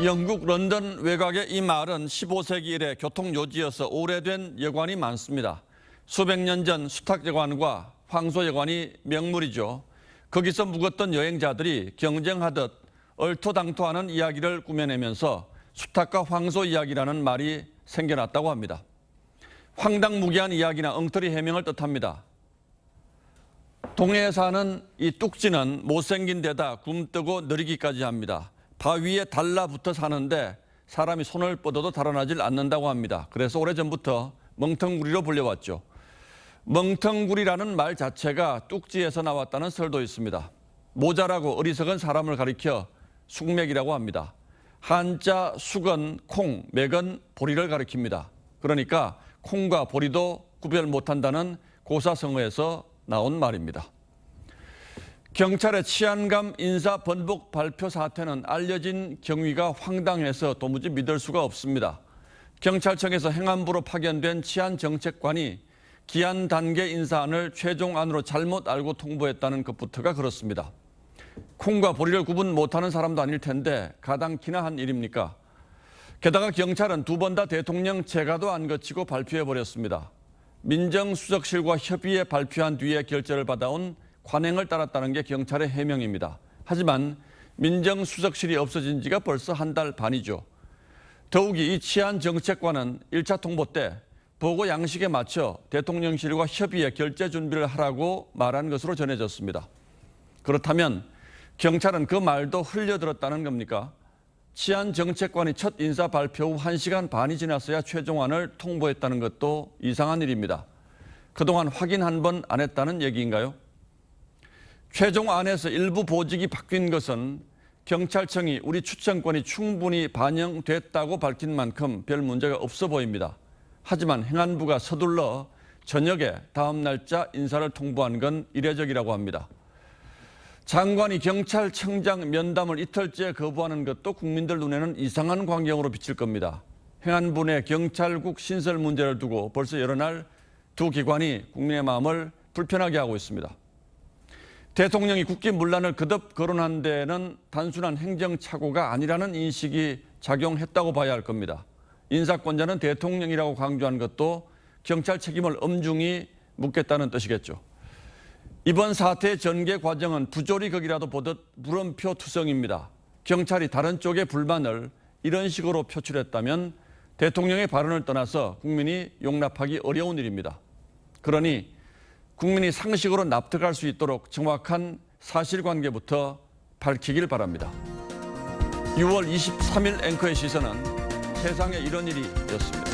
영국 런던 외곽의 이 마을은 15세기 이래 교통요지여서 오래된 여관이 많습니다. 수백 년 전 수탁여관과 황소여관이 명물이죠. 거기서 묵었던 여행자들이 경쟁하듯 얼토당토하는 이야기를 꾸며내면서 수탁과 황소 이야기라는 말이 생겨났다고 합니다. 황당무계한 이야기나 엉터리 해명을 뜻합니다. 동해에 사는 이 뚝지는 못생긴 데다 굼뜨고 느리기까지 합니다. 바위에 달라붙어 사는데 사람이 손을 뻗어도 달아나질 않는다고 합니다. 그래서 오래전부터 멍텅구리로 불려왔죠. 멍텅구리라는 말 자체가 뚝지에서 나왔다는 설도 있습니다. 모자라고 어리석은 사람을 가리켜 숙맥이라고 합니다. 한자 숙은 콩, 맥은 보리를 가리킵니다. 그러니까 콩과 보리도 구별 못한다는 고사성어에서 나온 말입니다. 경찰의 치안감 인사 번복 발표 사태는 알려진 경위가 황당해서 도무지 믿을 수가 없습니다. 경찰청에서 행안부로 파견된 치안정책관이 기한 단계 인사안을 최종안으로 잘못 알고 통보했다는 것부터가 그렇습니다. 콩과 보리를 구분 못하는 사람도 아닐 텐데 가당키나 한 일입니까? 게다가 경찰은 두 번 다 대통령 재가도 안 거치고 발표해버렸습니다. 민정수석실과 협의해 발표한 뒤에 결재를 받아온 관행을 따랐다는 게 경찰의 해명입니다. 하지만 민정수석실이 없어진 지가 벌써 한 달 반이죠. 더욱이 이 치안정책관은 1차 통보 때 보고 양식에 맞춰 대통령실과 협의해 결재 준비를 하라고 말한 것으로 전해졌습니다. 그렇다면 경찰은 그 말도 흘려들었다는 겁니까? 치안정책관이 첫 인사 발표 후 1시간 반이 지났어야 최종안을 통보했다는 것도 이상한 일입니다. 그동안 확인 한 번 안 했다는 얘기인가요? 최종안에서 일부 보직이 바뀐 것은 경찰청이 우리 추천권이 충분히 반영됐다고 밝힌 만큼 별 문제가 없어 보입니다. 하지만 행안부가 서둘러 저녁에 다음 날짜 인사를 통보한 건 이례적이라고 합니다. 장관이 경찰청장 면담을 이틀째 거부하는 것도 국민들 눈에는 이상한 광경으로 비칠 겁니다. 행안부 내 경찰국 신설 문제를 두고 벌써 여러 날 두 기관이 국민의 마음을 불편하게 하고 있습니다. 대통령이 국기문란을 거듭 거론한 데는 단순한 행정착오가 아니라는 인식이 작용했다고 봐야 할 겁니다. 인사권자는 대통령이라고 강조한 것도 경찰 책임을 엄중히 묻겠다는 뜻이겠죠. 이번 사태의 전개 과정은 부조리극이라도 보듯 물음표 투성입니다. 경찰이 다른 쪽의 불만을 이런 식으로 표출했다면 대통령의 발언을 떠나서 국민이 용납하기 어려운 일입니다. 그러니 국민이 상식으로 납득할 수 있도록 정확한 사실관계부터 밝히길 바랍니다. 6월 23일 앵커의 시선은 세상에 이런 일이었습니다.